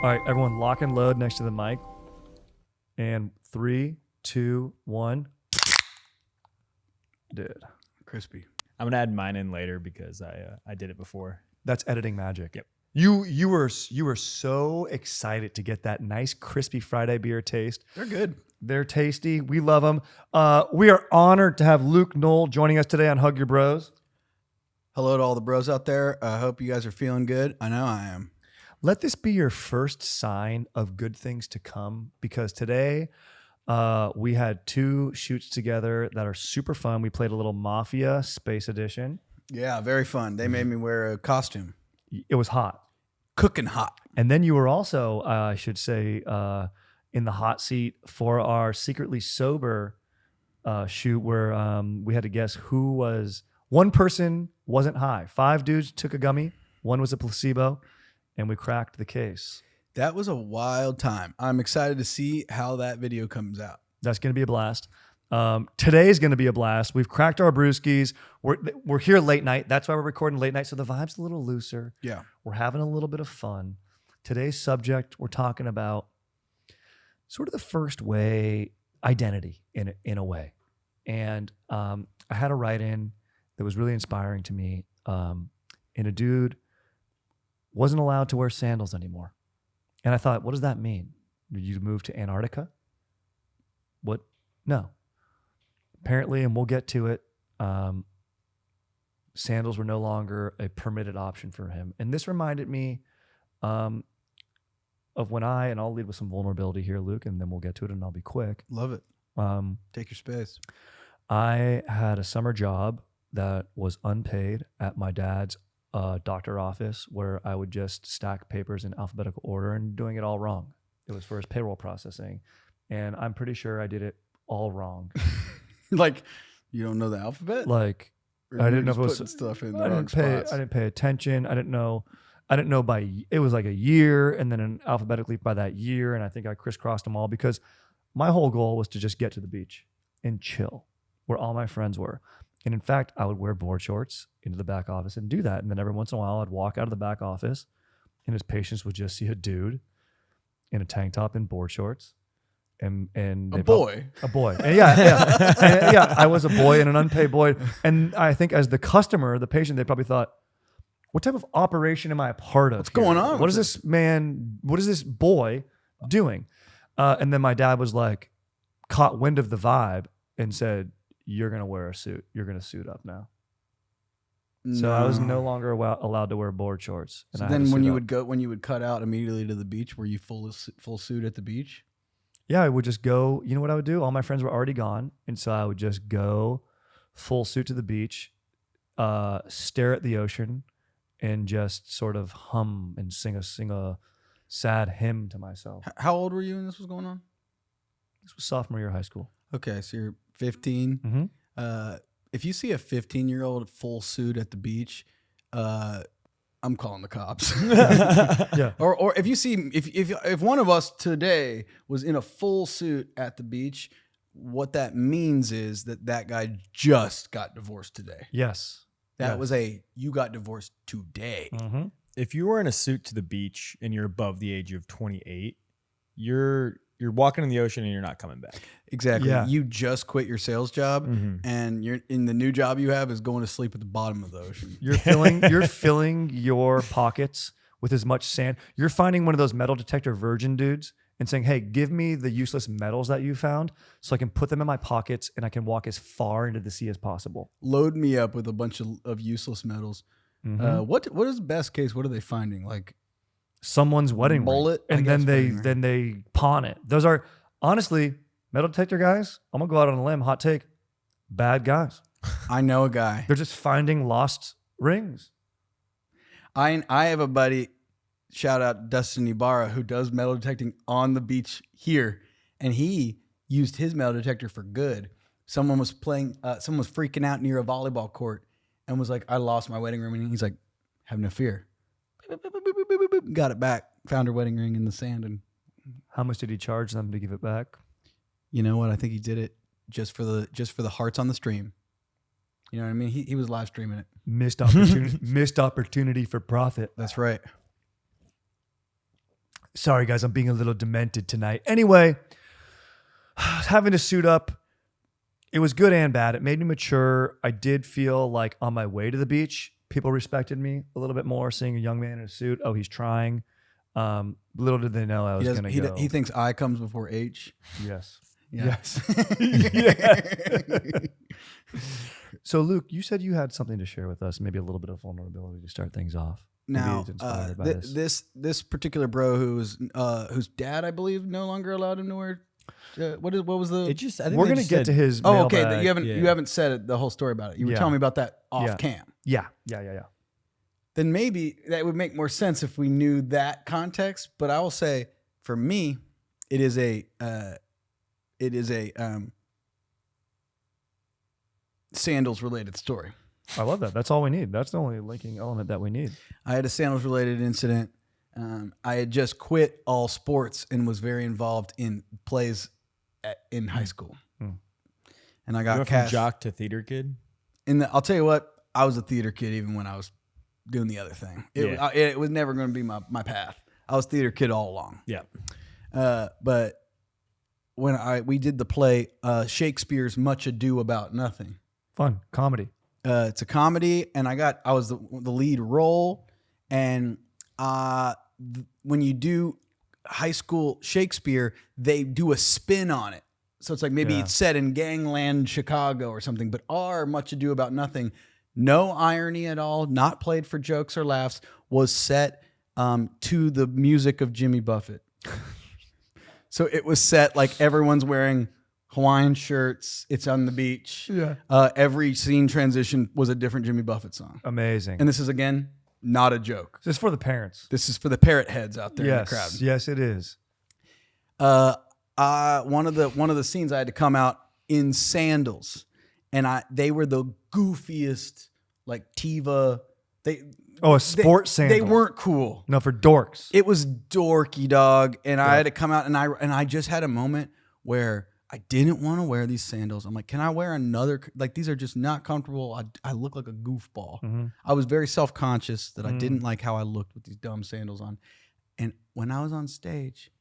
All right, everyone, lock and load next to the mic. And 3, 2, 1. Dude, Crispy. I'm gonna add mine in later because I did it before. that's editing magic. Yep. You were so excited to get that nice crispy Friday beer taste. They're good. They're tasty. We love them. We are honored to have Luke Null joining us today on Hug Your Bros. Hello to all the bros out there. I hope you guys are feeling good. I know I am. Let this be your first sign of good things to come, because today we had 2 shoots together that are super fun. We played a little Mafia Space Edition. Yeah, very fun. They made me wear a costume. It was hot. Cooking hot. And then you were also, I should say, in the hot seat for our secretly sober shoot where we had to guess who was. One person wasn't high. 5 dudes took a gummy. 1 was a placebo. And we cracked the case. That was a wild time. I'm excited to see how that video comes out. That's going to be a blast. Today's going to be a blast. We've cracked our brewskis. We're here late night. That's why we're recording late night. So the vibe's a little looser. Yeah. We're having a little bit of fun. Today's subject, we're talking about sort of the first way identity in a way. And I had a write-in that was really inspiring to me. And a dude wasn't allowed to wear sandals anymore. And I thought, what does that mean? Did you move to Antarctica? What? No. Apparently, and we'll get to it, sandals were no longer a permitted option for him. And this reminded me of when and I'll lead with some vulnerability here, Luke, and then we'll get to it and I'll be quick. Love it. Take your space. I had a summer job that was unpaid at my dad's doctor office, where I would just stack papers in alphabetical order and doing it all wrong. It was for his payroll processing. And I'm pretty sure I did it all wrong. Like, you don't know the alphabet? Like, Or I you're didn't know if just it was putting stuff in the I wrong didn't spots? I didn't pay attention. I didn't know it was like a year and then alphabetically by that year. And I think I crisscrossed them all because my whole goal was to just get to the beach and chill where all my friends were. And in fact, I would wear board shorts into the back office and do that. And then every once in a while, I'd walk out of the back office and his patients would just see a dude in a tank top and board shorts. And A boy. A boy. And yeah, I was a boy and an unpaid boy. And I think as the customer, the patient, they probably thought, what type of operation am I a part of? What's going on What with is this man, what is this boy doing? And then my dad was like, caught wind of the vibe and said, you're going to wear a suit. You're going to suit up now. So I was no longer allowed to wear board shorts. And So I had then to when suit you up. would cut out immediately to the beach, were you full suit at the beach? Yeah, I would just go, you know what I would do? All my friends were already gone. And so I would just go full suit to the beach, stare at the ocean, and just sort of hum and sing a sad hymn to myself. How old were you when this was going on? This was sophomore year of high school. Okay, so you're 15. Mm-hmm. If you see a 15-year-old full suit at the beach, I'm calling the cops. Yeah. Or if you see if one of us today was in a full suit at the beach, what that means is that guy just got divorced today. Yes. That Yes. was you got divorced today. Mm-hmm. If you were in a suit to the beach and you're above the age of 28, you're walking in the ocean and you're not coming back. Exactly. Yeah. You just quit your sales job, and you're in the new job you have is going to sleep at the bottom of the ocean. You're filling your pockets with as much sand. You're finding one of those metal detector virgin dudes and saying, hey, give me the useless metals that you found so I can put them in my pockets and I can walk as far into the sea as possible. Load me up with a bunch of useless metals. Mhm. What is the best case? What are they finding? Like Someone's wedding bullet, I ring. guess, And wedding ring. then they pawn it. Those are, honestly, metal detector guys, I'm going to go out on a limb, hot take, bad guys. I know a guy. They're just finding lost rings. I have a buddy, shout out Dustin Ibarra, who does metal detecting on the beach here, and he used his metal detector for good. Someone was freaking out near a volleyball court and was like, I lost my wedding ring. And he's like, have no fear. Got it back. Found her wedding ring in the sand. And How much did he charge them to give it back? you know what? I think he did it just for the hearts on the stream. You know what I mean? He was live streaming it. Missed opportunity for profit. That's right. Sorry, guys, I'm being a little demented tonight. Anyway, having to suit up, it was good and bad. It made me mature. I did feel like on my way to the beach, people respected me a little bit more, seeing a young man in a suit. Oh, he's trying. Little did they know I was going to go. He thinks I comes before H. Yes. Yeah. Yes. Yeah. So, Luke, you said you had something to share with us, maybe a little bit of vulnerability to start things off. Now, this particular bro whose dad, I believe, no longer allowed him to wear. What was the? It just. I think We're they going to just get said- to his. Oh, okay. mailbag. You haven't said the whole story about it. You were Yeah. telling me about that off Yeah. cam. Yeah. Then maybe that would make more sense if we knew that context. But I will say, for me, it is a sandals related story. I love that. That's all we need. That's the only linking element that we need. I had a sandals related incident. I had just quit all sports and was very involved in plays in high school. And I You got went from cast. jock to theater kid. I'll tell you what, I was a theater kid even when I was doing the other thing. It was never going to be my path. I was theater kid all along. Yeah. But when we did the play Shakespeare's Much Ado About Nothing. Fun comedy. It's a comedy, and I was the lead role. And when you do high school Shakespeare, they do a spin on it. So it's like maybe it's set in Gangland, Chicago or something. But our Much Ado About Nothing, no irony at all, not played for jokes or laughs, was set to the music of Jimmy Buffett. So it was set like everyone's wearing Hawaiian shirts. It's on the beach. Yeah. Every scene transition was a different Jimmy Buffett song. Amazing. And this is, again, not a joke. This is for the parents. This is for the parrot heads out there in the crowd. Yes, it is. One of the scenes I had to come out in sandals, and they were the goofiest, like Tiva. A sports sandal. They weren't cool. No, for dorks. It was dorky, dog. And I had to come out, and I just had a moment where I didn't want to wear these sandals. I'm like, can I wear another? Like, these are just not comfortable. I look like a goofball. Mm-hmm. I was very self-conscious that I didn't like how I looked with these dumb sandals on. And when I was on stage,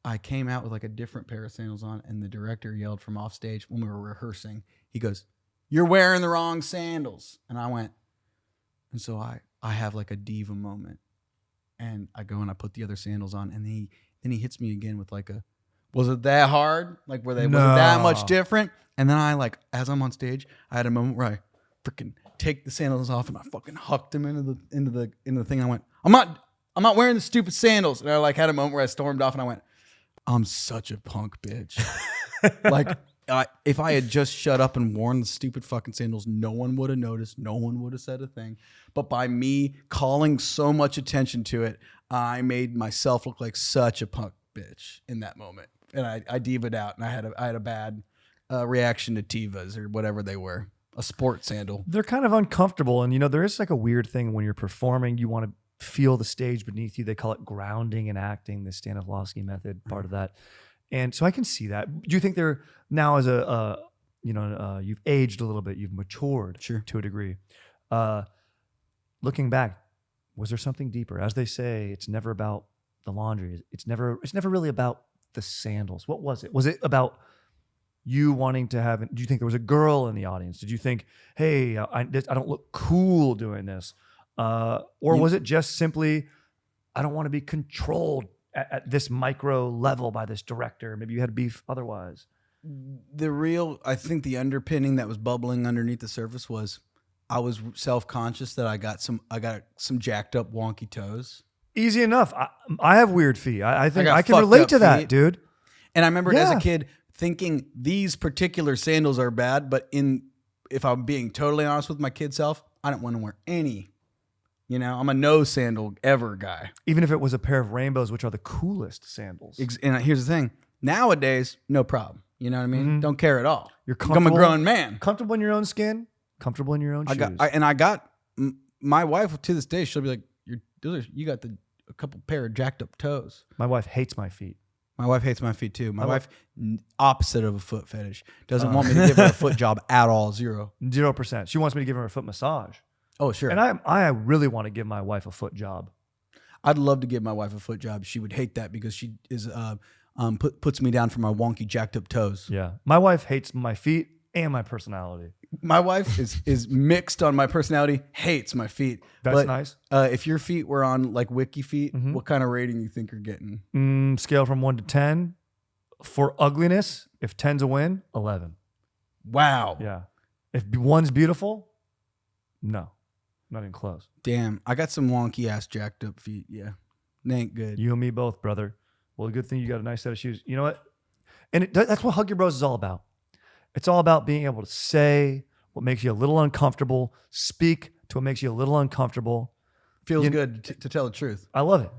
I came out with like a different pair of sandals on, and the director yelled from off stage when we were rehearsing. He goes, "You're wearing the wrong sandals." And I went, and so I have like a diva moment, and I go and I put the other sandals on, and then he hits me again with like a, "Was it that hard? Like, was it that much different?" And then I, like, as I'm on stage, I had a moment where I freaking take the sandals off and I fucking hucked them into the thing. And I went, I'm not wearing the stupid sandals. And I like had a moment where I stormed off and I went, I'm such a punk bitch. Like, if I had just shut up and worn the stupid fucking sandals, no one would have noticed. No one would have said a thing. But by me calling so much attention to it, I made myself look like such a punk bitch in that moment. And I diva'd out, and I had a bad reaction to Tivas or whatever they were, a sport sandal. They're kind of uncomfortable. And, there is like a weird thing when you're performing, you want to feel the stage beneath you. They call it grounding and acting, the Stanislavski method, part of that. And so I can see that. Do you think they're now as you've aged a little bit, you've matured to a degree. Looking back, was there something deeper? As they say, it's never about the laundry. It's never really about the sandals. What was it? Was it about you wanting to have? Do you think there was a girl in the audience? Did you think, hey, I don't look cool doing this, or was it just simply, I don't want to be controlled at this micro level by this director? Maybe you had beef otherwise. I think the underpinning that was bubbling underneath the surface was I was self-conscious that I got some jacked up wonky toes. Easy enough. I have weird feet. I think I can fucked relate up to that, feet. dude. And I remember as a kid thinking these particular sandals are bad, but if I'm being totally honest with my kid self, I don't want to wear any. I'm a no sandal ever guy. Even if it was a pair of rainbows, which are the coolest sandals. And here's the thing. Nowadays, no problem. You know what I mean? Mm-hmm. Don't care at all. You're I'm comfortable. a grown man. Comfortable in your own skin. Comfortable in your own shoes. I got my wife to this day. She'll be like, "You got a couple pair of jacked up toes." My wife hates my feet. My wife hates my feet too. My wife, opposite of a foot fetish, doesn't want me to give her a foot job at all. 0%. She wants me to give her a foot massage. Oh, sure. And I really want to give my wife a foot job. I'd love to give my wife a foot job. She would hate that because she is puts me down for my wonky jacked up toes. Yeah. My wife hates my feet and my personality. My wife is mixed on my personality, hates my feet. That's nice. If your feet were on like Wiki Feet, what kind of rating you think you're getting? Scale from 1 to 10. For ugliness, if 10's a win, 11. Wow. Yeah. If one's beautiful, no. Not even close. Damn. I got some wonky ass jacked up feet. Yeah. They ain't good. You and me both, brother. Well, the good thing you got a nice set of shoes. You know what? And that's what Hug Your Bros is all about. It's all about being able to say what makes you a little uncomfortable, speak to what makes you a little uncomfortable. Feels good to tell the truth. I love it.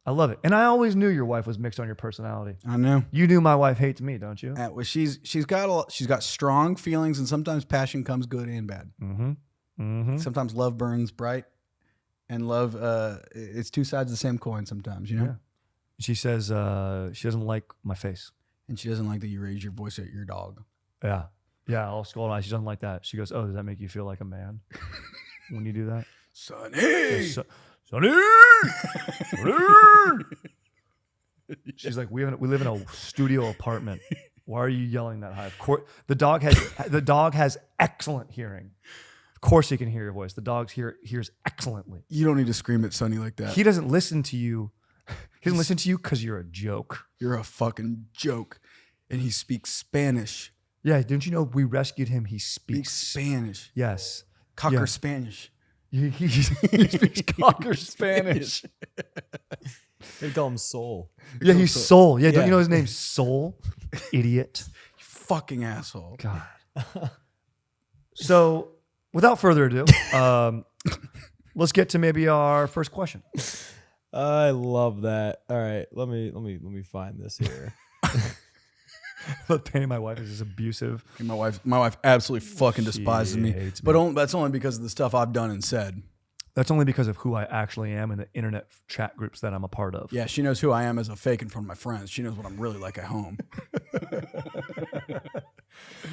I love it. And I always knew your wife was mixed on your personality. I know. You knew my wife hates me, don't you? Well, she's got strong feelings, and sometimes passion comes good and bad. Sometimes love burns bright, and love it's two sides of the same coin. Sometimes, you know. Yeah. She says she doesn't like my face, and she doesn't like that you raise your voice at your dog. Yeah. Yeah, I'll scold her. She doesn't like that. She goes, "Oh, does that make you feel like a man when you do that?" Sonny! Sonny! She's like, we live in a studio apartment. Why are you yelling that high? Of course, the dog has excellent hearing. Of course he can hear your voice. The dog hears excellently. You don't need to scream at Sonny like that. He doesn't listen to you. He doesn't listen to you because you're a joke. You're a fucking joke. And he speaks Spanish. Yeah, didn't you know we rescued him? He speaks Spanish. Yes. Cocker Spanish. He speaks Cocker Spanish. They call him Soul. Yeah, he's Soul. Yeah, don't you know his name's Soul? Idiot. You fucking asshole. God. So, without further ado, let's get to maybe our first question. I love that. All right, let me find this here. But Penny, my wife, is just abusive. And my wife absolutely fucking despises me. Hates me. But that's only because of the stuff I've done and said. That's only because of who I actually am in the internet chat groups that I'm a part of. Yeah, she knows who I am as a fake in front of my friends. She knows what I'm really like at home.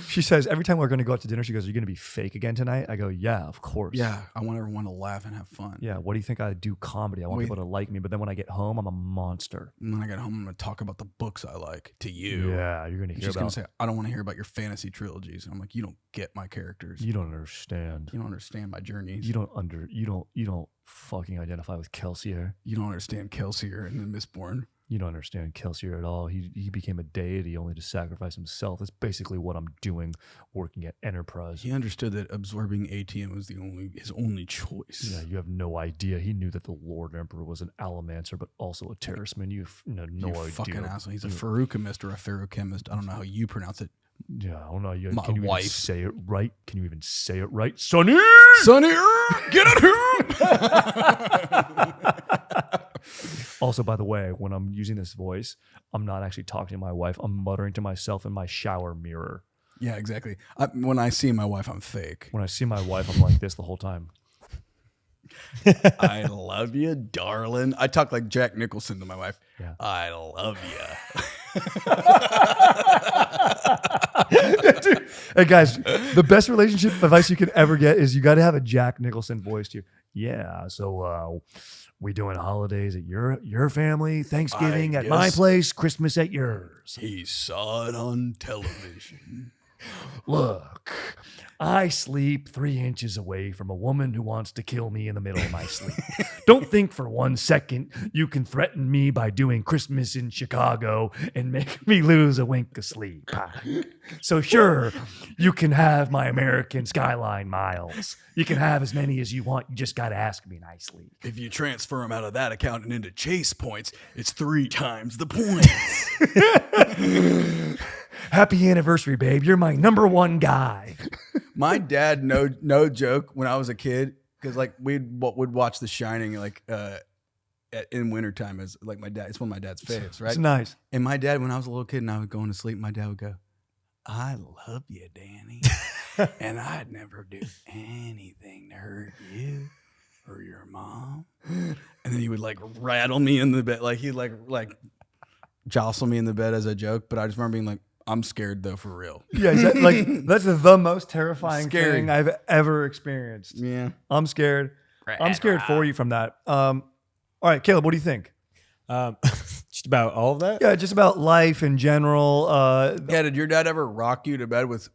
She says, every time we're going to go out to dinner, she goes, "Are you going to be fake again tonight?" I go, "Yeah, of course." Yeah, I want everyone to laugh and have fun. Yeah, what do you think I do comedy? I want people to like me, but then when I get home, I'm a monster. And when I get home, I'm going to talk about the books I like to you. Yeah, you're going to hear She's about. going to say, "I don't want to hear about your fantasy trilogies." And I'm like, "You don't get my characters. You don't understand. You don't understand my journeys. You don't fucking identify with Kelsier. You don't understand Kelsier and the Mistborn. You don't understand Kelsier at all. He became a deity only to sacrifice himself. That's basically what I'm doing working at Enterprise." He understood that absorbing ATM was his only choice. Yeah, you have no idea. He knew that the Lord Emperor was an allomancer, but also a terroristman. You have no you idea. Fucking asshole. He's a feruchemist or a ferrochemist. I don't know how you pronounce it. Yeah, I don't know. My can you wife. even say it right? Can you even say it right? Sonny! Sonny, get at him! Also, by the way, when I'm using this voice, I'm not actually talking to my wife. I'm muttering to myself in my shower mirror. Yeah, exactly. When I see my wife, I'm fake. When I see my wife, I'm like this the whole time. I love you, darling. I talk like Jack Nicholson to my wife. Yeah. I love you. Dude, hey guys, the best relationship advice you can ever get is you got to have a Jack Nicholson voice to you. Yeah, so we doing holidays at your family, Thanksgiving at my place, Christmas at yours. He saw it on television. Look, I sleep 3 inches away from a woman who wants to kill me in the middle of my sleep. Don't think for 1 second you can threaten me by doing Christmas in Chicago and make me lose a wink of sleep. So sure, you can have my American Skyline miles. You can have as many as you want. You just got to ask me nicely. If you transfer them out of that account and into Chase points, it's 3 times the points. Happy anniversary, babe. You're my #1 guy. My dad, no joke, when I was a kid, because like we'd watch The Shining like in wintertime as like my dad. It's one of my dad's faves, right? It's nice. And my dad, when I was a little kid and I was going to sleep, my dad would go, "I love you, Danny, and I'd never do anything to hurt you or your mom." And then he would like rattle me in the bed, like he'd like jostle me in the bed as a joke. But I just remember being like, "I'm scared though, for real." Yeah, that's the most terrifying thing I've ever experienced. Yeah, I'm scared. I'm scared for you from that. All right, Caleb, what do you think? Just about all of that. Yeah, just about life in general. Yeah, did your dad ever rock you to bed with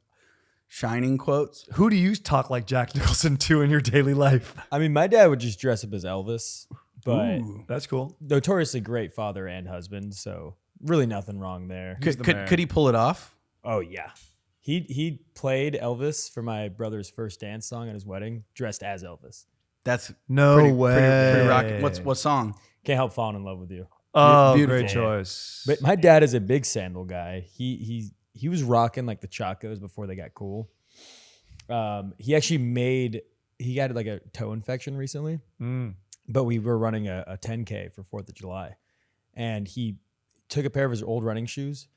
Shining quotes? Who do you talk like Jack Nicholson to in your daily life? I mean, my dad would just dress up as Elvis, but Ooh. That's cool. notoriously great father and husband. So really nothing wrong there. Could he pull it off? Oh yeah. He played Elvis for my brother's first dance song at his wedding, dressed as Elvis. That's No way. Pretty rocking. What song? Can't help falling in love with you. Oh, Beautiful. great choice. But my dad is a big sandal guy. He was rocking like the Chacos before they got cool. He actually he had like a toe infection recently, but we were running a 10K for 4th of July, and he took a pair of his old running shoes,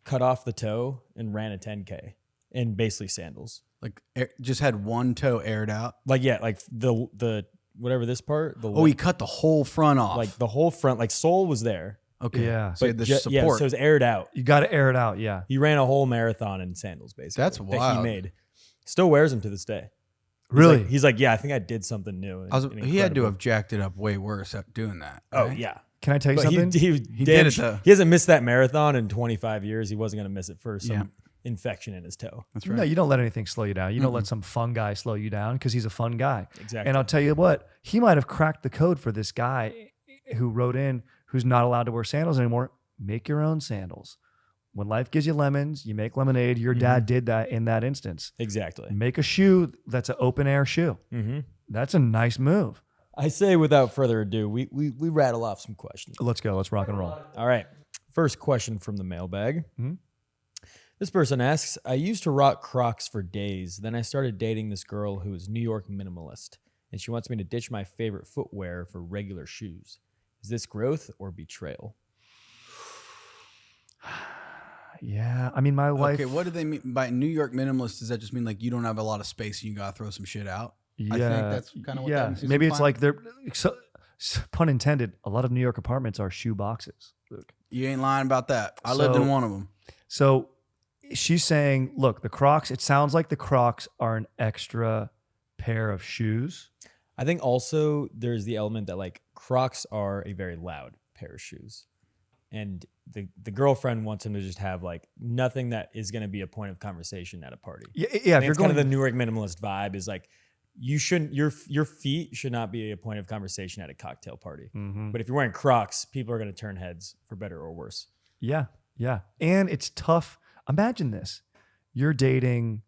cut off the toe, and ran a 10K in basically sandals. Like just had one toe aired out. Like the whatever this part. He cut the whole front off. like the whole front, like sole was there. Okay. Yeah. So the Yeah, support. so it was aired out. You got to air it out. Yeah. He ran a whole marathon in sandals, basically. That's That wild. he made. Still wears them to this day. Really? He's like, yeah, I think I did something new. and he had to incredible." have jacked it up way worse at doing that. Oh right? yeah. Can I tell you But something? he did it, though. He hasn't missed that marathon in 25 years. He wasn't going to miss it for some Yeah. infection in his toe. That's No, right. you don't let anything slow you down. You don't let some fun guy slow you down because he's a fun guy. Exactly. And I'll tell you what, he might have cracked the code for this guy who wrote in who's not allowed to wear sandals anymore. Make your own sandals. When life gives you lemons, you make lemonade. Your dad did that in that instance. Exactly. Make a shoe that's an open air shoe. Mm-hmm. That's a nice move. I say without further ado, we rattle off some questions. Let's go. Let's rock and roll. All right. First question from the mailbag. Mhm. This person asks, I used to rock Crocs for days. Then I started dating this girl who is New York minimalist, and she wants me to ditch my favorite footwear for regular shoes. Is this growth or betrayal? Yeah. I mean, my wife. Okay, what do they mean by New York minimalist? Does that just mean like you don't have a lot of space and you gotta throw some shit out? Yeah. I think that's kind of what that means. Maybe it's like they're, pun intended, a lot of New York apartments are shoe boxes. Luke. You ain't lying about that. I lived in one of them. So she's saying, look, the Crocs, it sounds like the Crocs are an extra pair of shoes. I think also there's the element that like Crocs are a very loud pair of shoes. And the girlfriend wants him to just have like nothing that is going to be a point of conversation at a party. Yeah. I If think you're it's going kind of the New York minimalist vibe is like you shouldn't your feet should not be a point of conversation at a cocktail party. Mhm. But if you're wearing Crocs, people are going to turn heads for better or worse. Yeah. Yeah. And it's tough. Imagine this. You're dating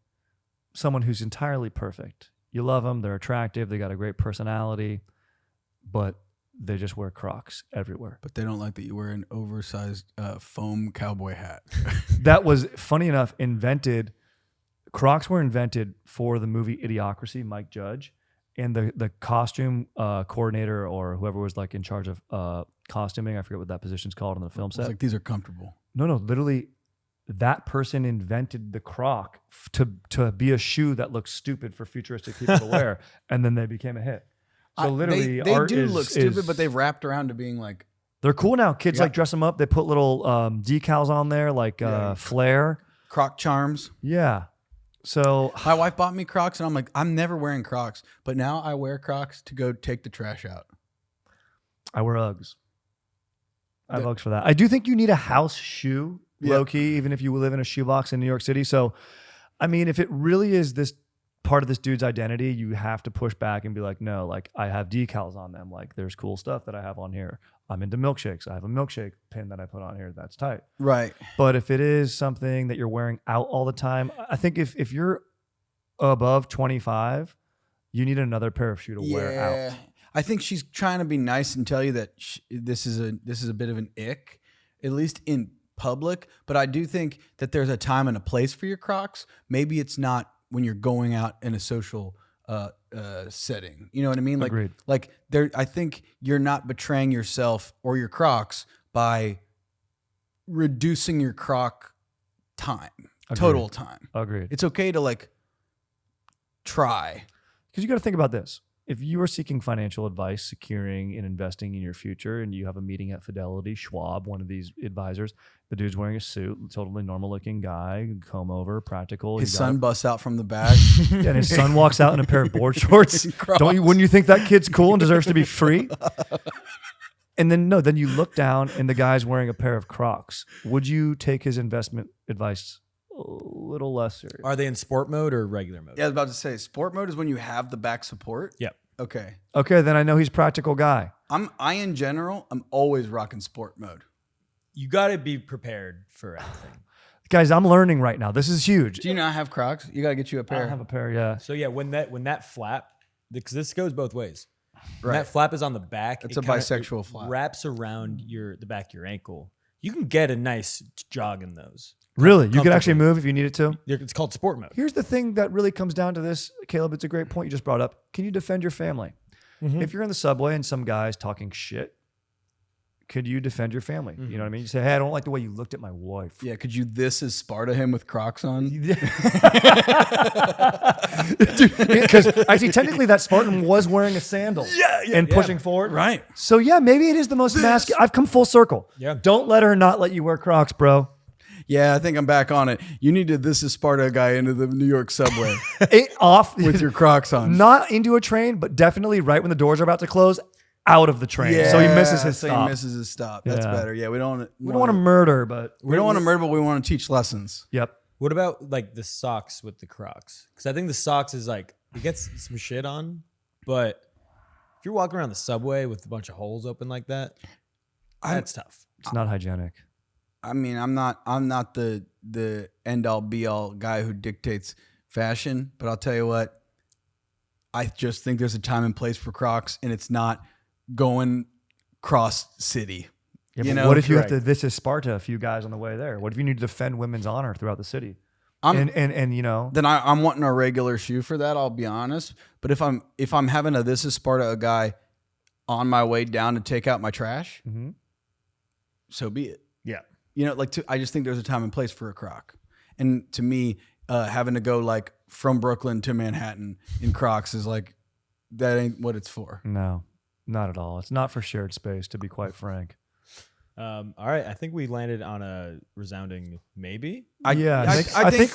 someone who's entirely perfect. You love them. They're attractive. They got a great personality, but they just wear Crocs everywhere. But they don't like that you wear an oversized foam cowboy hat. That was, funny enough, Crocs were invented for the movie Idiocracy, Mike Judge, and the costume coordinator or whoever was like in charge of costuming, I forget what that position's called on the film It's set. like these are comfortable. No, literally that person invented the Croc to be a shoe that looks stupid for futuristic people to wear, and then they became a hit. So literally, they art do is, look stupid, is- but they've wrapped around to being like they're cool now. Kids like dress them up. They put little decals on there, like flair. Croc charms. Yeah. So My wife bought me Crocs, and I'm like, I'm never wearing Crocs, but now I wear Crocs to go take the trash out. I wear Uggs. I have Uggs for that. I do think you need a house shoe, low key, even if you live in a shoebox in New York City. So, I mean, if it really is this part of this dude's identity, you have to push back and be like, no, like I have decals on them. Like there's cool stuff that I have on here. I'm into milkshakes. I have a milkshake pin that I put on here. That's tight. Right. But if it is something that you're wearing out all the time, I think if you're above 25, you need another pair of shoe to wear out. I think she's trying to be nice and tell you that this is a bit of an ick, at least in public. But I do think that there's a time and a place for your Crocs. Maybe it's not when you're going out in a social setting. You know what I mean? Like, Agreed. like there, I think you're not betraying yourself or your Crocs by reducing your Croc time, total Agreed. time. Agreed. It's okay to like try. Because you got to think about this. if you are seeking financial advice, securing and investing in your future, and you have a meeting at Fidelity, Schwab, one of these advisors, the dude's wearing a suit, totally normal looking guy, comb over, practical. His son busts out from the back. And his son walks out in a pair of board shorts. Wouldn't you think that kid's cool and deserves to be free? And then then you look down and the guy's wearing a pair of Crocs. Would you take his investment advice a little lesser? Are they in sport mode or regular mode? Yeah, I was about to say, sport mode is when you have the back support. Yep. Okay. Okay, then I know he's a practical guy. In general, I'm always rocking sport mode. You got to be prepared for anything. Guys, I'm learning right now. This is huge. Do you not have Crocs? You got to get you a I pair. don't have a pair, yeah. So yeah, when that flap, because this goes both ways. When Right. that flap is on the back. It's a bisexual flap. Wraps around the back of your ankle. You can get a nice jog in those. Really? You could actually move if you needed to? It's called sport mode. Here's the thing that really comes down to this, Caleb. It's a great point you just brought up. Can you defend your family? If you're in the subway and some guy's talking shit, could you defend your family? You know what I mean? You say, hey, I don't like the way you looked at my wife. Yeah, could you this is Sparta him with Crocs on? Because actually, technically, that Spartan was wearing a sandal and pushing forward. Right. So, yeah, maybe it is the most masculine. I've come full circle. Yeah. Don't let her not let you wear Crocs, bro. Yeah, I think I'm back on it. You need to this is Sparta guy into the New York subway Off with your Crocs on. Not into a train, but definitely right when the doors are about to close, out of the train. Yeah, So he misses his so stop. he misses his stop. That's Yeah. better. Yeah, we don't want to murder, but we don't want to murder, but we want to teach lessons. yep. What about like the socks with the Crocs? Because I think the socks is like it gets some shit on, but if you're walking around the subway with a bunch of holes open like that, that's tough. It's not hygienic. I mean, I'm not the end all be all guy who dictates fashion, but I'll tell you what, I just think there's a time and place for Crocs, and it's not going cross city. Yeah, You but know, what if you have correct. to? This is Sparta. A few guys on the way there. What if you need to defend women's honor throughout the city? And you know, Then I'm wanting a regular shoe for that. I'll be honest. But if I'm having a this is Sparta a guy on my way down to take out my trash, so be it. yeah, You know, I just think there's a time and place for a Croc. And to me, having to go like from Brooklyn to Manhattan in Crocs is like, that ain't what it's for. no, not at all. It's not for shared space, to be quite frank. All right, I think we landed on a resounding maybe. I think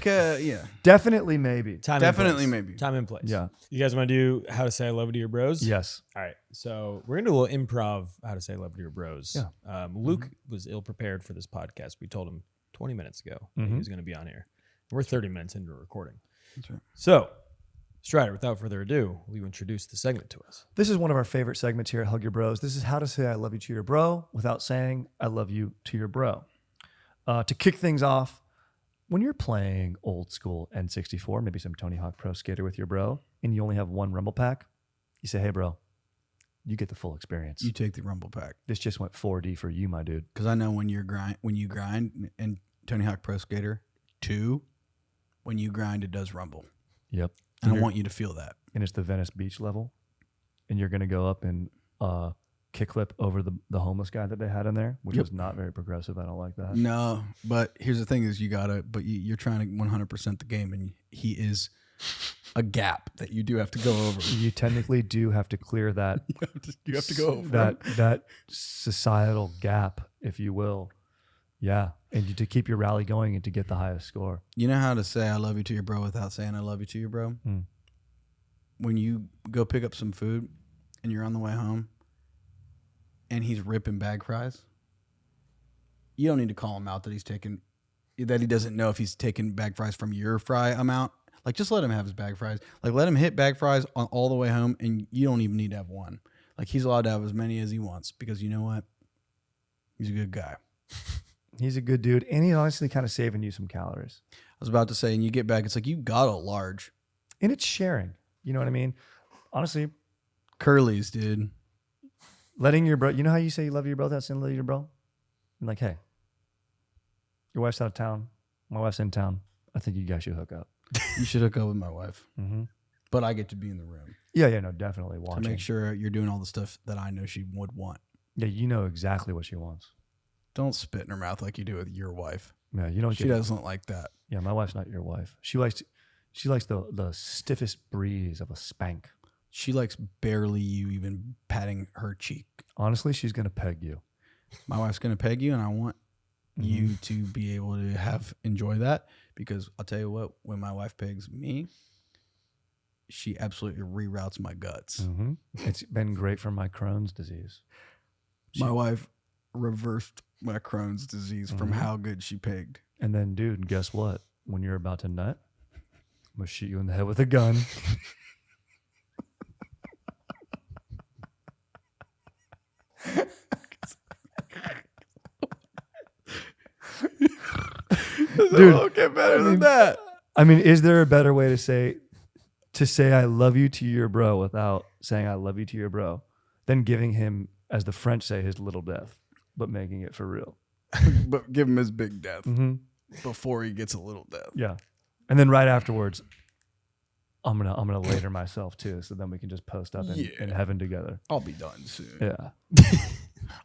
Yeah, definitely maybe. Time definitely and place. maybe. Time and place. Yeah. You guys want to do how to say I love you to your bros? Yes. All right. So we're gonna do a little improv how to say I love you to your bros. Yeah. Luke was ill prepared for this podcast. We told him 20 minutes ago that he was gonna be on here. We're 30 minutes into recording. That's right. So, Strider, without further ado, will you introduce the segment to us? This is one of our favorite segments here at Hug Your Bros. This is how to say I love you to your bro without saying I love you to your bro. To kick things off, when you're playing old school N64, maybe some Tony Hawk Pro Skater with your bro, and you only have one Rumble Pack, you say, hey, bro, you get the full experience. You take the Rumble Pack. This just went 4D for you, my dude. Because I know when you grind and Tony Hawk Pro Skater 2, when you grind, it does rumble. Yep. And I want you to feel that. And it's the Venice Beach level, and you're going to go up and kickflip over the homeless guy that they had in there, which was not very progressive. I don't like that. No, but here's the thing: is you're trying to 100% the game, and he is a gap that you do have to go over. You technically do have to clear that. You have to go over that societal gap, if you will. Yeah, and to keep your rally going and to get the highest score. You know how to say I love you to your bro without saying I love you to your bro? When you go pick up some food and you're on the way home and he's ripping bag fries, you don't need to call him out that he doesn't know if he's taking bag fries from your fry amount. Like, just let him have his bag fries. Like, let him hit bag fries on all the way home, and you don't even need to have one. Like, he's allowed to have as many as he wants, because you know what? He's a good guy. He's a good dude, and he's honestly kind of saving you some calories. I was about to say, and you get back, it's like, you got a large. And it's sharing. You know what I mean? Honestly, Curly's, dude. letting your bro, you know how you say you love your bro without saying love your bro? I'm like, hey, your wife's out of town. My wife's in town. I think you guys should hook up. You should hook up with my wife. Mm-hmm. But I get to be in the room Yeah, no, definitely watching. to make sure you're doing all the stuff that I know she would want. Yeah, you know exactly what she wants. Don't spit in her mouth like you do with your wife. Yeah, you don't. She doesn't like that. Yeah, my wife's not your wife. She likes the stiffest breeze of a spank. She likes barely you even patting her cheek. Honestly, she's gonna peg you. My wife's gonna peg you, and I want you to be able to enjoy that, because I'll tell you what, when my wife pegs me, she absolutely reroutes my guts. Mm-hmm. It's been great for my Crohn's disease. My wife reversed my Crohn's disease from how good she pegged. And then, dude, guess what? When you're about to nut, I'm gonna shoot you in the head with a gun. Dude, it'll get better than that. I mean, is there a better way to say I love you to your bro without saying I love you to your bro than giving him, as the French say, his little death, but making it for real? But give him his big death before he gets a little death. Yeah. And then right afterwards, I'm gonna later myself too, so then we can just post up in heaven together. I'll be done soon. Yeah.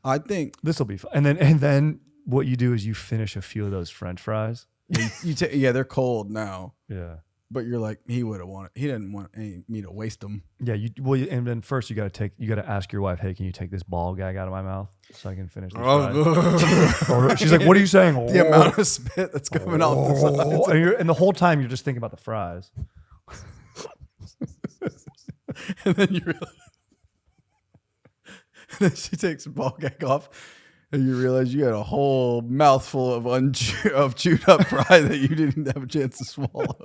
I think This will be fun. And then what you do is you finish a few of those French fries. they're cold now. Yeah. But you're like, he would have wanted. He didn't want me to waste them. Yeah. And then first you gotta ask your wife, hey, can you take this ball gag out of my mouth so I can finish this fries? Or she's like, what are you saying? The amount of spit that's coming off the sides. And the whole time you're just thinking about the fries. And then you realize, and then she takes the ball gag off, and you realize you had a whole mouthful of chewed up fry that you didn't have a chance to swallow.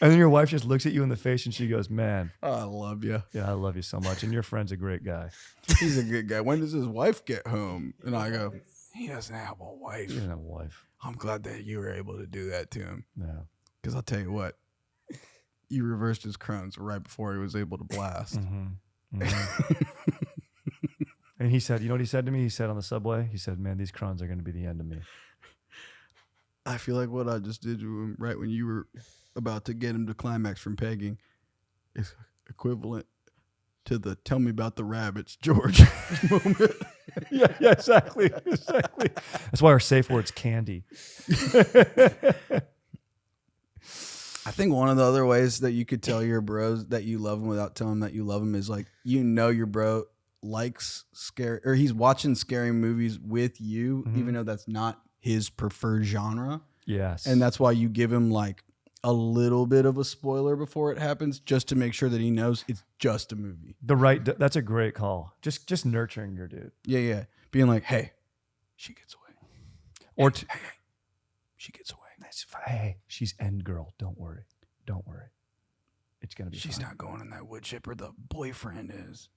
And then your wife just looks at you in the face and she goes, man, I love you. yeah, I love you so much. And your friend's a great guy. He's a good guy. When does his wife get home? And I go, he doesn't have a wife. He doesn't have a wife. I'm glad that you were able to do that to him. Yeah. Because I'll tell you what, you reversed his Crohn's right before he was able to blast. Mm-hmm. Mm-hmm. And he said, you know what he said to me? He said on the subway, he said, man, these Crohn's are going to be the end of me. I feel like what I just did to him right when you were about to get him to climax from pegging is equivalent to the "tell me about the rabbits" George moment. Yeah, exactly. That's why our safe word's candy. I think one of the other ways that you could tell your bros that you love them without telling them that you love them is like, you know, your bro likes scary, or he's watching scary movies with you, even though that's not his preferred genre. Yes. And that's why you give him like a little bit of a spoiler before it happens, just to make sure that he knows it's just a movie. That's a great call. Just nurturing your dude. Yeah. Being like, hey, she gets away. Or hey, she gets away. Hey, she's end girl. Don't worry. It's going to be She's fine. not going in that wood chipper. The boyfriend is.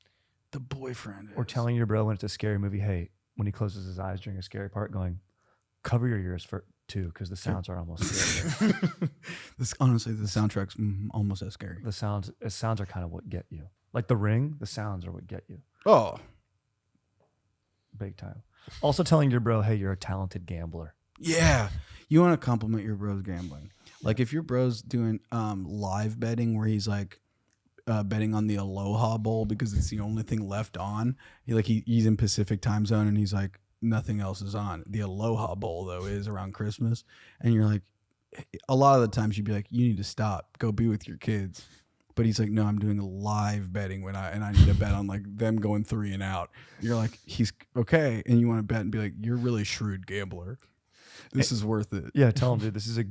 Or telling your bro when it's a scary movie, hey, when he closes his eyes during a scary part, going, cover your ears too, because the sounds are almost scary. Honestly, the soundtrack's almost as scary. The sounds are kind of what get you. Like The Ring, the sounds are what get you. Oh. Big time. Also telling your bro, hey, you're a talented gambler. Yeah. You want to compliment your bro's gambling. Like if your bro's doing live betting where he's like betting on the Aloha Bowl because it's the only thing left on. He's in Pacific time zone and he's like, nothing else is on. The Aloha Bowl, though, is around Christmas. And you're like, a lot of the times you'd be like, you need to stop. Go be with your kids. But he's like, no, I'm doing live betting and I need to bet on like them going 3 and out. You're like, he's okay. And you want to bet and be like, you're really shrewd gambler. This is worth it. Yeah, tell him, dude, this is a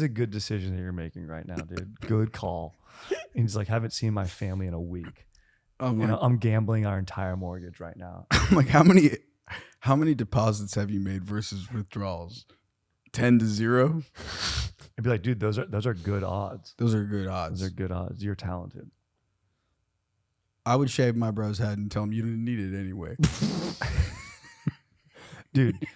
good decision that you're making right now, dude. Good call. And he's like, haven't seen my family in a week. I'm gambling our entire mortgage right now. I'm like, how many deposits have you made versus withdrawals? 10-0. I'd be like, dude, those are good odds. Those are good odds. Those are good odds. You're talented. I would shave my bro's head and tell him you didn't need it anyway. Dude,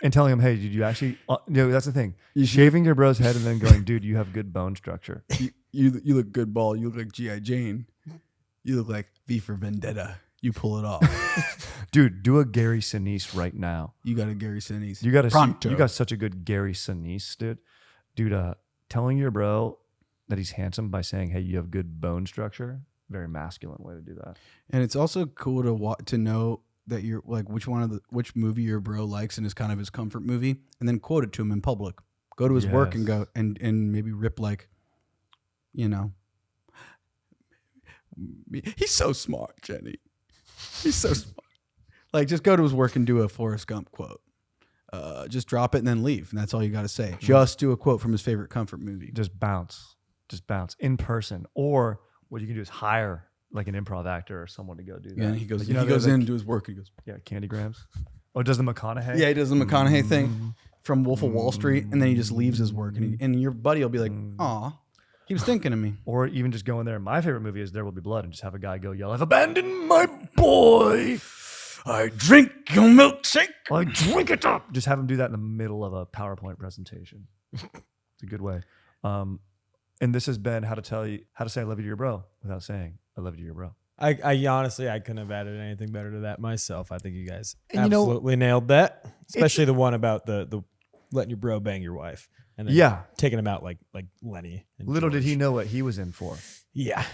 and telling him, hey, did you actually, that's the thing. Shaving your bro's head and then going, dude, you have good bone structure. You look good, ball. You look like G.I. Jane. You look like V for Vendetta. You pull it off. Dude, do a Gary Sinise right now. You got a Gary Sinise. You got such a good Gary Sinise, dude. Dude, telling your bro that he's handsome by saying, hey, you have good bone structure, very masculine way to do that. And it's also cool to know that you're like which movie your bro likes and is kind of his comfort movie, and then quote it to him in public. Go to his work and go and maybe rip like, you know, he's so smart, Jenny. He's so smart. Like just go to his work and do a Forrest Gump quote. Just drop it and then leave, and that's all you got to say. Just do a quote from his favorite comfort movie. Just bounce in person. Or what you can do is hire like an improv actor or someone to go do that. Yeah, and he goes. Like, he goes in to his work. And he goes. Yeah, Candy Grams. Oh, does the McConaughey? Yeah, he does the McConaughey thing from Wolf of Wall Street, and then he just leaves his work, and your buddy will be like, "Aw, he was thinking of me." Or even just go in there. My favorite movie is There Will Be Blood, and just have a guy go yell, "I've abandoned my boy. I drink your milkshake. I drink it up." Just have him do that in the middle of a PowerPoint presentation. It's a good way. And this has been how to say I love you to your bro without saying I love you to your bro. I honestly, I couldn't have added anything better to that myself. I think you guys And you know, absolutely nailed that, especially the one about the letting your bro bang your wife and then taking him out like Lenny. And Little George. did he know what he was in for. Yeah.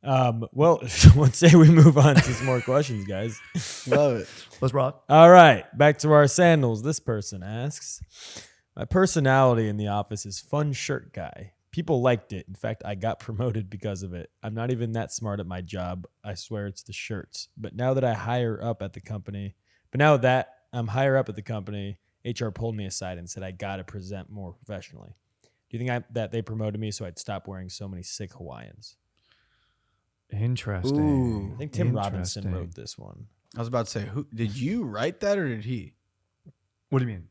Well, let's say we move on to some more questions, guys. Love it. Let's rock. All right, back to our sandals. This person asks, my personality in the office is fun shirt guy. People liked it. In fact, I got promoted because of it. I'm not even that smart at my job. I swear it's the shirts. But now that I'm higher up at the company, HR pulled me aside and said I got to present more professionally. Do you think that they promoted me so I'd stop wearing so many sick Hawaiians? Interesting. Ooh. I think Tim Robinson wrote this one. I was about to say, who did you write that or did he? What do you mean?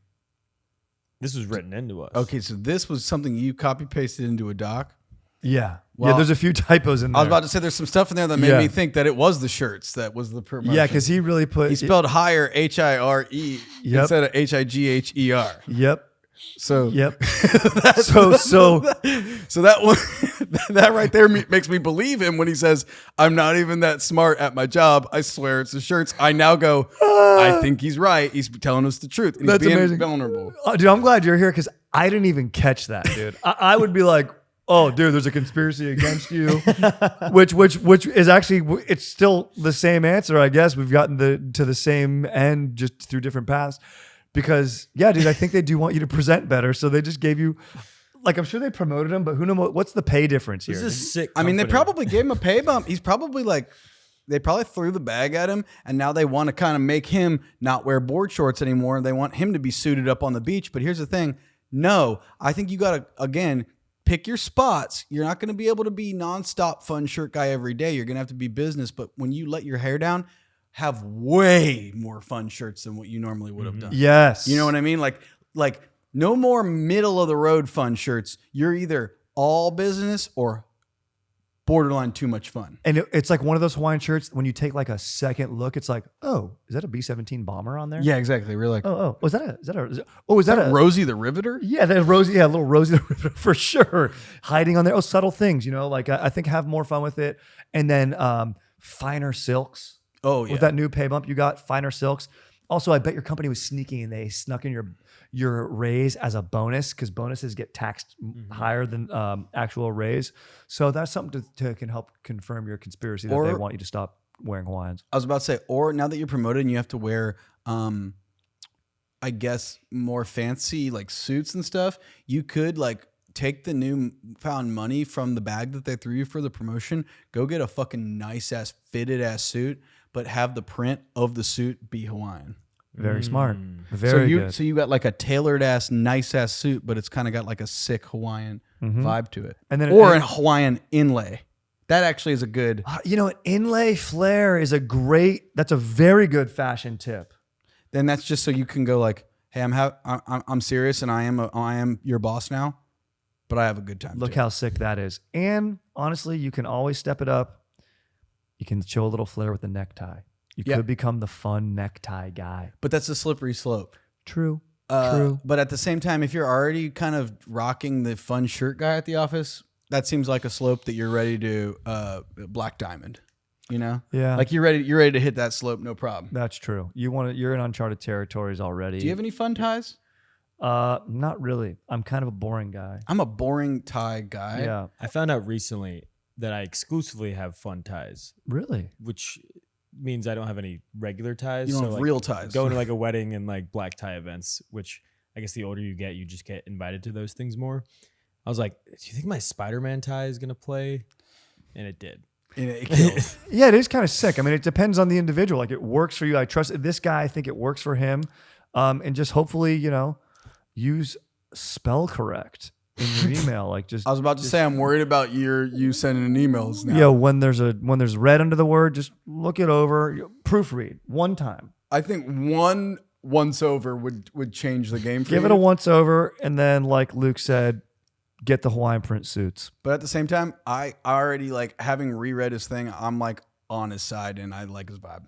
This was written into us. Okay, so this was something you copy pasted into a doc. Yeah. Well, there's a few typos in there. I was about to say there's some stuff in there that made me think that it was the shirts that was the promotion. Yeah, because he really put... He spelled higher H-I-R-E instead of H-I-G-H-E-R. Yep. So Yep. so that one, that right there makes me believe him when he says, "I'm not even that smart at my job. I swear it's the shirts." I now go, I think he's right. He's telling us the truth. And That's he's being amazing. vulnerable. Dude, I'm glad you're here because I didn't even catch that, dude. I would be like, "Oh, dude, there's a conspiracy against you," which is actually it's still the same answer. I guess we've gotten to the same end just through different paths. Because yeah, dude, I think they do want you to present better, so they just gave you, like, I'm sure they promoted him, but who knows what's the pay difference here? This is sick. I mean, they company. probably gave him a pay bump. He's probably like, they probably threw the bag at him, and now they want to kind of make him not wear board shorts anymore. They want him to be suited up on the beach. But here's the thing. No, I think you got to, again, pick your spots. You're not going to be able to be nonstop fun shirt guy every day. You're going to have to be business. But when you let your hair down, have way more fun shirts than what you normally would have done. Yes. You know what I mean? Like no more middle of the road fun shirts. You're either all business or borderline too much fun. And it's like one of those Hawaiian shirts, when you take like a second look, it's like, oh, is that a B-17 bomber on there? Yeah, exactly. We're like, is that a Rosie the Riveter? Yeah, that Rosie, yeah, little Rosie the Riveter for sure. Hiding on there. Oh, subtle things, you know, like I think have more fun with it. And then finer silks. Oh, yeah. With that new pay bump you got, finer silks. Also, I bet your company was sneaky and they snuck in your raise as a bonus because bonuses get taxed higher than actual raise. So that's something to can help confirm your conspiracy that they want you to stop wearing Hawaiians. I was about to say, or now that you're promoted and you have to wear, I guess, more fancy like suits and stuff, you could like take the new found money from the bag that they threw you for the promotion, go get a fucking nice ass fitted ass suit, but have the print of the suit be Hawaiian. Very smart. Very good. So you got like a tailored ass, nice ass suit, but it's kind of got like a sick Hawaiian vibe to it. And then a Hawaiian inlay. That actually is a good. You know, an inlay flare is that's a very good fashion tip. Then that's just so you can go like, hey, I'm serious and I am your boss now, but I have a good time. Look how sick that is. And honestly, you can always step it up. You can show a little flair with the necktie. You could become the fun necktie guy. But that's a slippery slope. True. True. But at the same time, if you're already kind of rocking the fun shirt guy at the office, that seems like a slope that you're ready to black diamond. You know? Yeah. Like you're ready to hit that slope, no problem. That's true. You're in uncharted territories already. Do you have any fun ties? Not really. I'm kind of a boring guy. I'm a boring tie guy. Yeah. I found out recently that I exclusively have fun ties. Really? Which means I don't have any regular ties. You don't so have like real ties. going to like a wedding and like black tie events, which I guess the older you get, you just get invited to those things more. I was like, do you think my Spider-Man tie is going to play? And it did. It kills. Yeah, it is kind of sick. I mean, it depends on the individual. Like, it works for you. I trust this guy. I think it works for him. And just hopefully, use spell correct in your email. Like, just I was about to say, I'm worried about you sending in emails now. yeah. When there's red under the word, just look it over, proofread one time. I think one once over would change the game for you. Give it a once over, and then, like Luke said, get the Hawaiian print suits. But at the same time, I already like having reread his thing. I'm like on his side, and I like his vibe.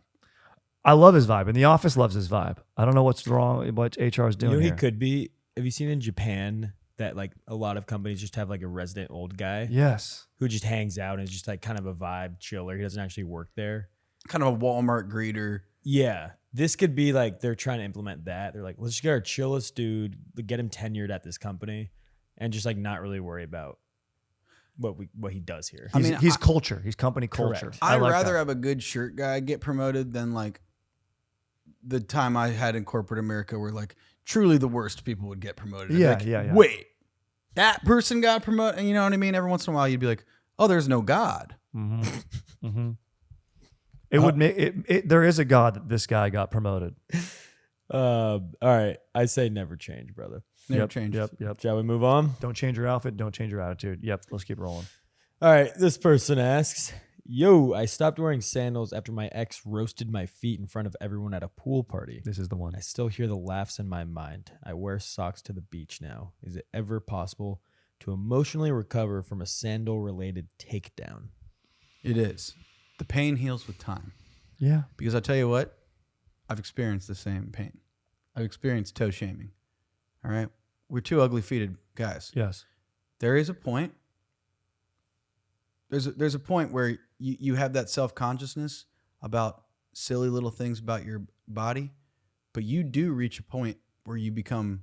I love his vibe, and the office loves his vibe. I don't know what's wrong, what HR is doing. You know, here. he could be. Have you seen in Japan that like a lot of companies just have like a resident old guy Yes. who just hangs out and is just like kind of a vibe chiller. He doesn't actually work there. Kind of a Walmart greeter. Yeah. This could be like they're trying to implement that. They're like, let's just get our chillest dude, get him tenured at this company, and just like not really worry about what he does here. He's culture. He's company culture. Correct. I'd like rather that. have a good shirt guy get promoted than like the time I had in corporate America where like truly the worst people would get promoted. I'd be Yeah, like, yeah. Wait, that person got promoted? And you know what I mean? Every once in a while you'd be like, oh, there's no God. Mm-hmm. Mm-hmm. It would make it. There is a God that this guy got promoted. All right. I say never change, brother. Never changes. Yep. Shall we move on? Don't change your outfit. Don't change your attitude. Yep. Let's keep rolling. All right. This person asks, yo, I stopped wearing sandals after my ex roasted my feet in front of everyone at a pool party. This is the one. I still hear the laughs in my mind. I wear socks to the beach now. Is it ever possible to emotionally recover from a sandal-related takedown? It is. The pain heals with time. Yeah. Because I tell you what, I've experienced the same pain. I've experienced toe shaming. All right? We're two ugly-feeted guys. Yes. There is a point. There's a point where you have that self-consciousness about silly little things about your body, but you do reach a point where you become,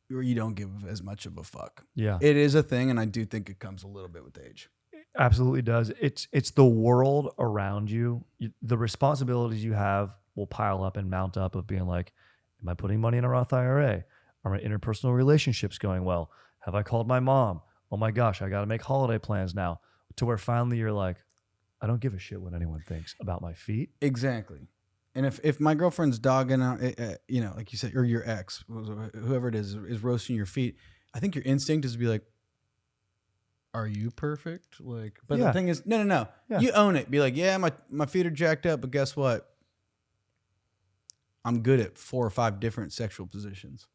where you don't give as much of a fuck. Yeah. It is a thing, and I do think it comes a little bit with age. Absolutely does. It's the world around you. The responsibilities you have will pile up and mount up of being like, am I putting money in a Roth IRA? Are my interpersonal relationships going well? Have I called my mom? Oh my gosh, I got to make holiday plans now. To where finally you're like, I don't give a shit what anyone thinks about my feet. Exactly. And if my girlfriend's dogging out, like you said, or your ex, whoever it is roasting your feet, I think your instinct is to be like, are you perfect? Like, but Yeah. the thing is, no. Yeah. You own it. Be like, yeah, my feet are jacked up, but guess what? I'm good at 4 or 5 different sexual positions.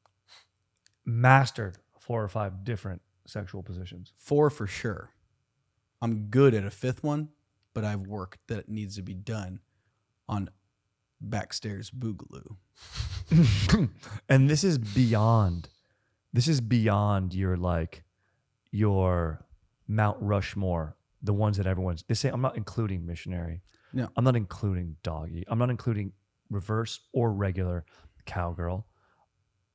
Mastered 4 or 5 different sexual positions. 4 for sure. I'm good at a 5th one, but I've work that needs to be done on backstairs boogaloo. And this is beyond your Mount Rushmore, the ones that they say, I'm not including missionary. No. I'm not including doggy. I'm not including reverse or regular cowgirl.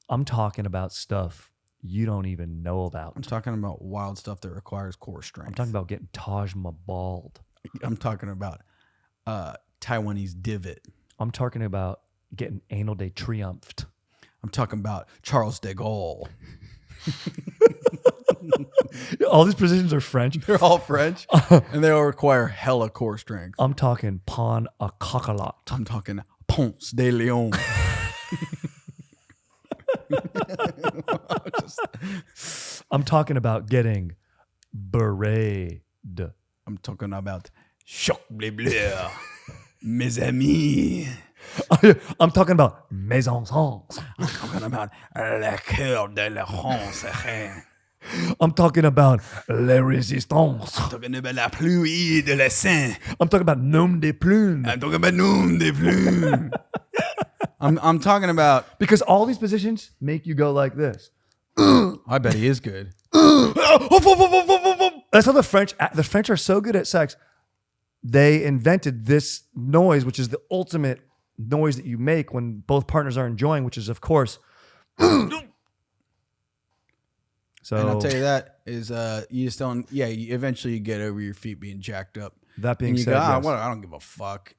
I'm talking about stuff you don't even know about. I'm talking about wild stuff that requires core strength. I'm talking about getting Taj Mahal'd. I'm talking about Taiwanese divot. I'm talking about getting anal de triumphed. I'm talking about Charles de Gaulle. All these positions are French. They're all French, and they all require hella core strength. I'm talking pawn a coquelot. I'm talking Ponce de Leon. I'm talking about getting berated. I'm talking about choc bleu bleu, mes amis. I'm talking about mes enfants. I'm talking about le cœur de la France. I'm talking about les résistances. I'm talking about la pluie de la Seine. I'm talking about nom de plume. I'm talking about nom de plume. I'm talking about, Because all these positions make you go like this. I bet he is good. That's how the French are so good at sex. They invented this noise, which is the ultimate noise that you make when both partners are enjoying, which is, of course. So And I'll tell you that is you just don't. Yeah, eventually you get over your feet being jacked up. That being And you said, go, yes. I don't give a fuck.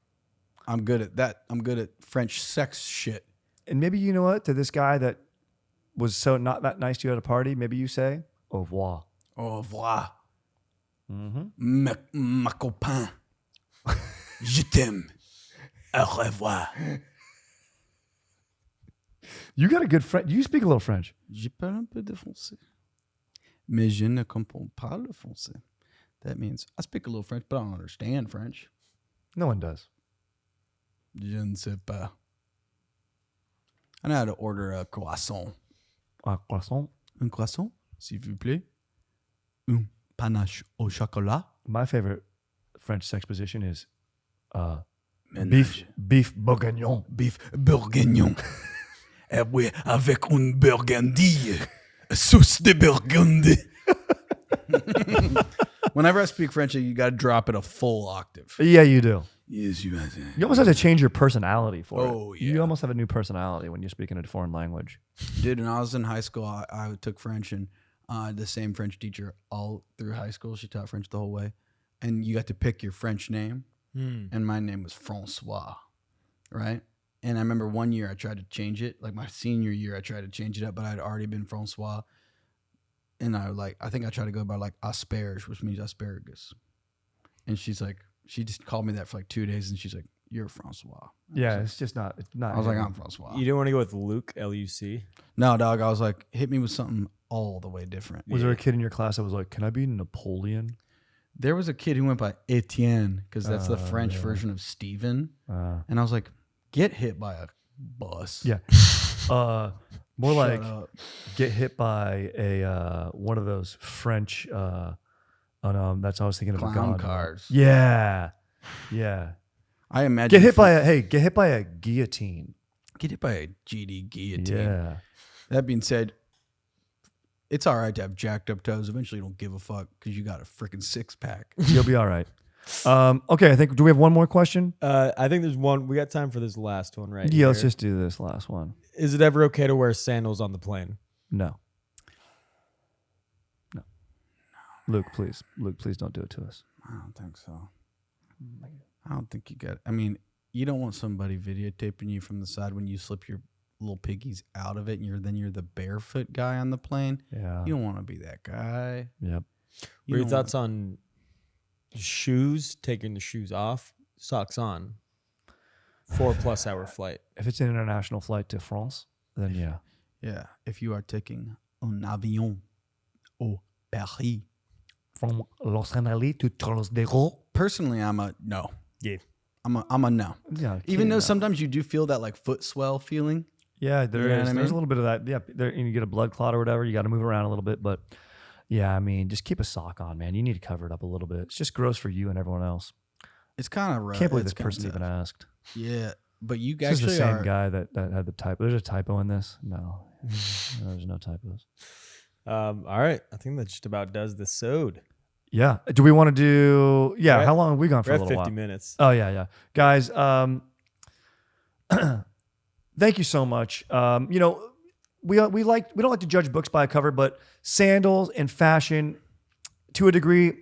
I'm good at that. I'm good at French sex shit. And maybe you know what? To this guy that was so not that nice to you at a party, maybe you say au revoir. Au revoir. Mm-hmm. Ma copain. Je t'aime. Au revoir. You got a good French. You speak a little French. Je parle un peu de français. Mais je ne comprends pas le français. That means I speak a little French, but I don't understand French. No one does. Je ne sais pas. I know how to order a croissant. A croissant. Un croissant, s'il vous plaît. Un panache au chocolat. My favorite French sex position is Ménage. beef bourguignon. Beef bourguignon. Eh oui, avec une burgundy. Sauce de burgundy. Whenever I speak French, you got to drop it a full octave. Yeah, you do. Yes, you You almost have to change your personality for it. Oh, yeah. You almost have a new personality when you're speaking a foreign language. Dude, when I was in high school, I took French, and the same French teacher all through high school. She taught French the whole way. And you got to pick your French name. And my name was Francois, right? And I remember one year I tried to change it. Like my senior year, I tried to change it up, but I'd already been Francois. And I think I tried to go by like asperge, which means asparagus. And she's like, she just called me that for like 2 days, and she's like, "You're Francois." Yeah, it's just not. It's not. I was like, "I'm Francois." You didn't want to go with Luke, L-U-C? No, dog. I was like, hit me with something all the way different. Was there a kid in your class that was like, "Can I be Napoleon?" There was a kid who went by Etienne because that's the French yeah. version of Steven. And I was like, get hit by a bus. Yeah. More Shut like up. get hit by a one of those French. That's what I was thinking of. a Clown god. cars. Yeah. Yeah. I imagine. Get hit by a guillotine. Get hit by a GD guillotine. Yeah. That being said, it's all right to have jacked up toes. Eventually, you don't give a fuck because you got a freaking 6-pack. You'll be all right. Okay, I think. Do we have one more question? I think there's one. We got time for this last one, right? Yeah, let's just do this last one. Is it ever okay to wear sandals on the plane? No. Luke, please don't do it to us. I don't think so. I don't think you got. I mean, you don't want somebody videotaping you from the side when you slip your little piggies out of it, and you're the barefoot guy on the plane. Yeah. You don't want to be that guy. Yep. What are your thoughts on shoes? Taking the shoes off, socks on. 4+ hour flight. If it's an international flight to France, then yeah. Yeah, if you are taking un avion au Paris. From Los Angeles to Trostero. Personally, I'm a no. Yeah. I'm a no. Yeah. Even though no. sometimes you do feel that like foot swell feeling. Yeah, there You know is. what I There's mean? a little bit of that. Yeah, there, and you get a blood clot or whatever. You got to move around a little bit, but yeah, I mean, just keep a sock on, man. You need to cover it up a little bit. It's just gross for you and everyone else. It's kind of rough. Can't believe It's this person's kinda even tough. asked. Yeah, but you This is actually the same are. guy that had the typo. There's a typo in this. No, there's no typos. All right. I think that just about does the sode. Yeah. Do we want to do? Yeah. We're at- How long have we gone for We're a at little 50 while? minutes. Oh yeah. Guys, thank you so much. We don't like to judge books by a cover, but sandals and fashion, to a degree,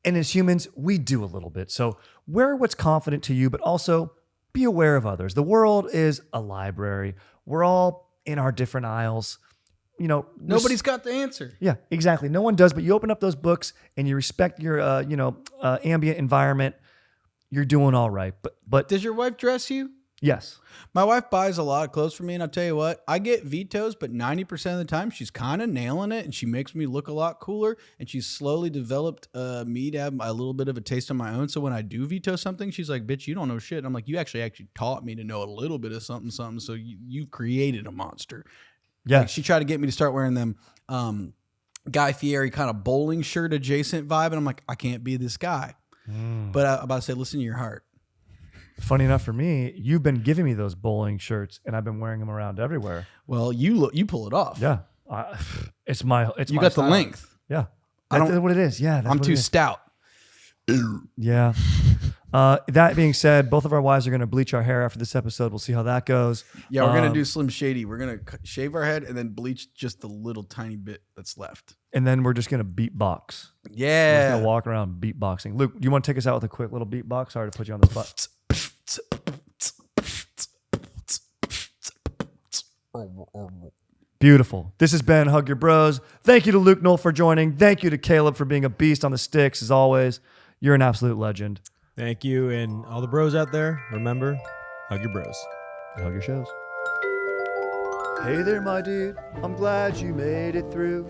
and as humans, we do a little bit. So wear what's confident to you, but also be aware of others. The world is a library. We're all in our different aisles. Nobody's got the answer. Yeah, exactly. No one does, but you open up those books and you respect your, ambient environment. You're doing all right. But Does your wife dress you? yes, My wife buys a lot of clothes for me, and I'll tell you what, I get vetoes, but 90% of the time she's kind of nailing it, and she makes me look a lot cooler, and she's slowly developed me to have a little bit of a taste on my own. So when I do veto something, she's like, bitch, you don't know shit. And I'm like, you actually taught me to know a little bit of something, so you created a monster. yeah, Like, she tried to get me to start wearing them Guy Fieri kind of bowling shirt adjacent vibe, and I'm like, I can't be this guy. But I'm about to say, listen to your heart. Funny enough for me, you've been giving me those bowling shirts, and I've been wearing them around everywhere. Well, you pull it off. Yeah, it's my You my got style. the length. Yeah, I that's don't- what it is. Yeah, that's I'm what too it is. stout. Yeah. That being said, both of our wives are going to bleach our hair after this episode. We'll see how that goes. Yeah, we're gonna do Slim Shady. We're gonna shave our head and then bleach just the little tiny bit that's left. And then we're just going to beatbox. We're just Yeah. going to walk around beatboxing. Luke, do you want to take us out with a quick little beatbox? Sorry to put you on the spot. Beautiful. This has been Hug Your Bros. Thank you to Luke Null for joining. Thank you to Caleb for being a beast on the sticks, as always. You're an absolute legend. Thank you. And all the bros out there, remember, hug your bros. And hug your shows. Hey there, my dude. I'm glad you made it through.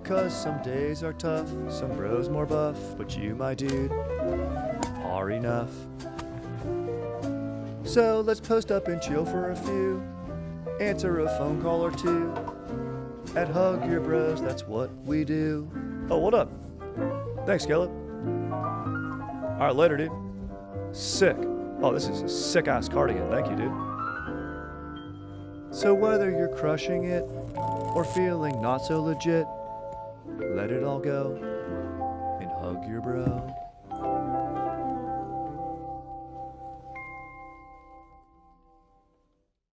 'Cause some days are tough, some bros more buff. But you, my dude, are enough. So let's post up and chill for a few. Answer a phone call or two. At Hug Your Bros, that's what we do. Oh, what up? Thanks, Caleb. All right, later, dude. Sick. Oh, this is a sick-ass cardigan. Thank you, dude. So whether you're crushing it or feeling not so legit, let it all go and hug your bro.